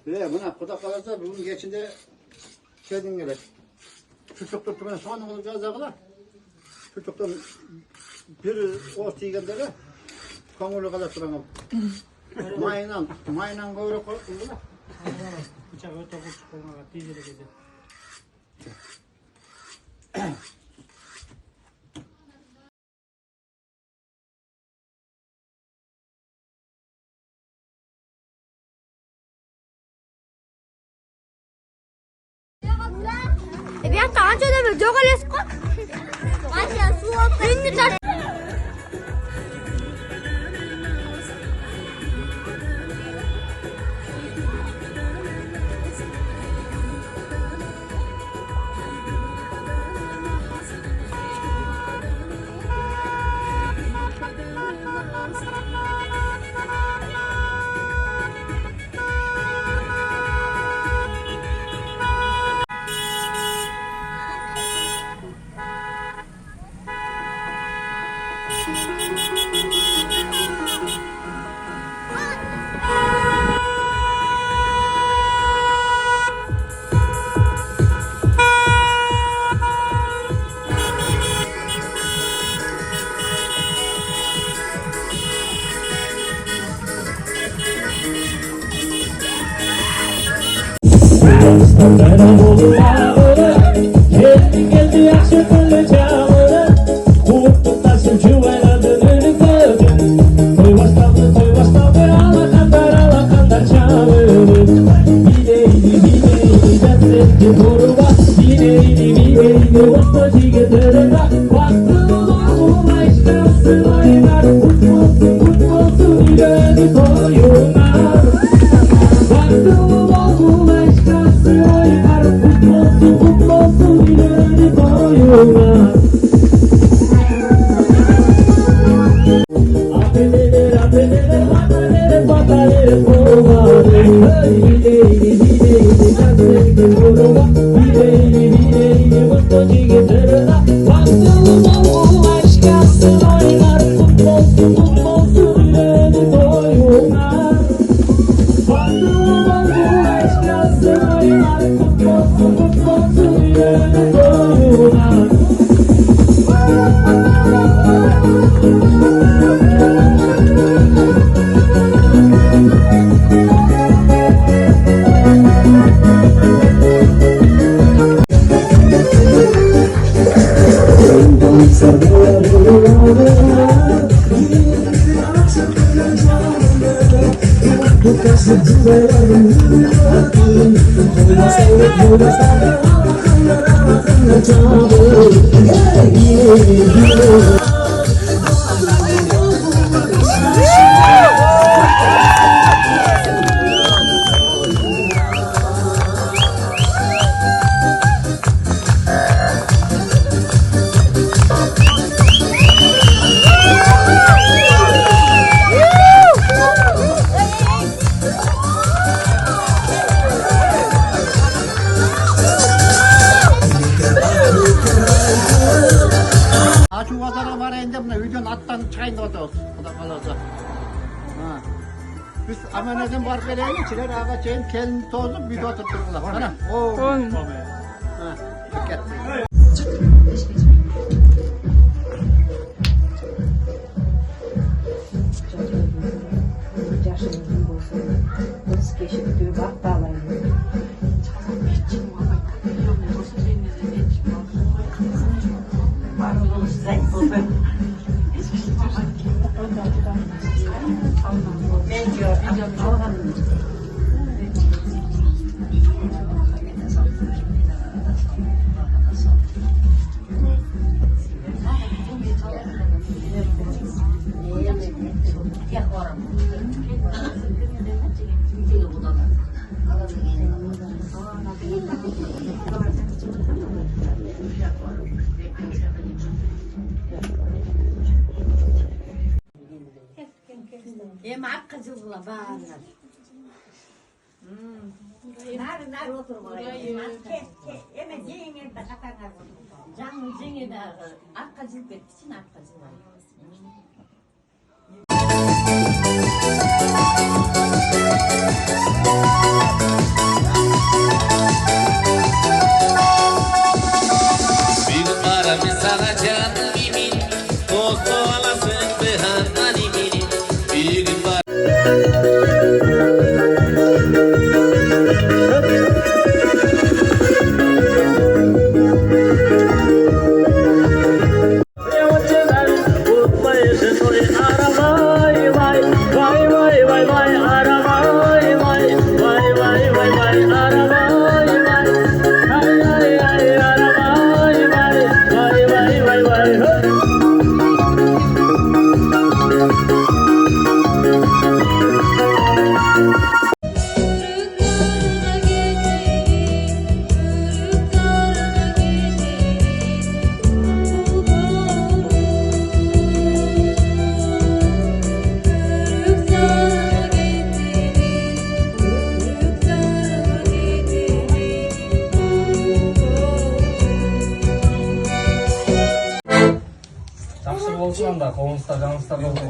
Buna kuda kalırsa bunun geçinde kedin gerek. Çocuk tuttuğuna soğan olacağız ağlar. Çocuktan biri ot yiyenlere konulu kadar turanım. Maynan böyle koyuyorlar. Bıçak öte kurşuk koymağa dizili gece. Ragazzi, anche dove gioca le scuole. Guarda il suo prendi. Geldi akşamında çağırır, kurttuk taşım çuvaladığını gördüm. Toy başladı, alakandar çağırır. Bileydi, dassetti kurva, bileydi, ortacığı tırında. Baktım oğluma işkasın oynar, kutbolsun ileri toyuna. Baktım oğluma işkasın oynar, kutbolsun ileri toyuna. Apeneler, batalere kovare. Bileydi, dassetti kurva, bileydi, ortacığı tırında. Baktım oğluma işkasın oynar, kutbolsun ileri toyuna. Baktım oğluma işkasın oynar, kutbolsun ileri toyuna. Şu vazara varayınca buna videonun alttan çıkayın da oturuz. Kuda kalırsa. Biz amaneden var vereyim, içiler ağa çayın kelini tozup video tutturdular. Bana. Dikkat. Yaşınızın bozulur. Kız keşif bak bağlayın. Yemek kızılgıla bağırlar. Nar otur buraya. Yemek yiyin de katanlar. Canlı cenge de akkacılık etsin akkacılık. Thank you. анда коммунисттар жаңылыштар болсо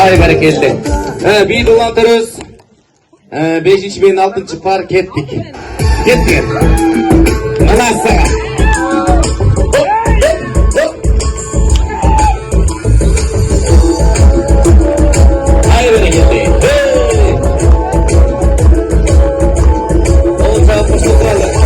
Ay bereketli. Bir dolandırız. 5.6 park ettik. Gittik. Manasa. Ay bereketli. Olacak fırsatlarla.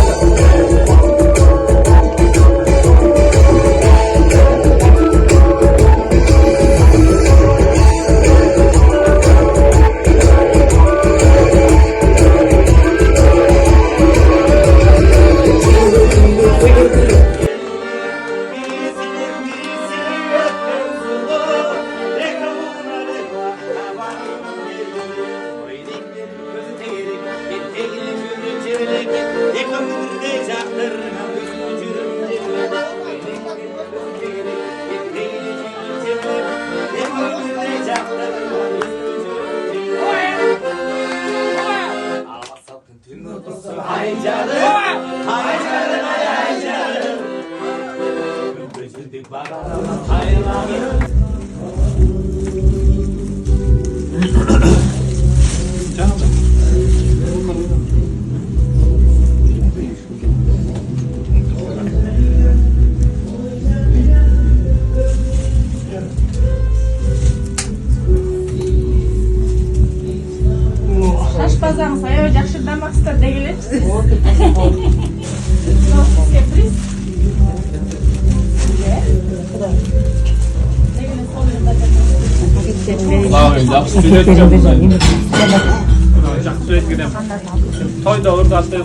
Yaxşı damak ister de gelebilirsiniz. Sürpriz. Yaxshi suratga Жақсы сурет кетем. Тойда ұрдасы.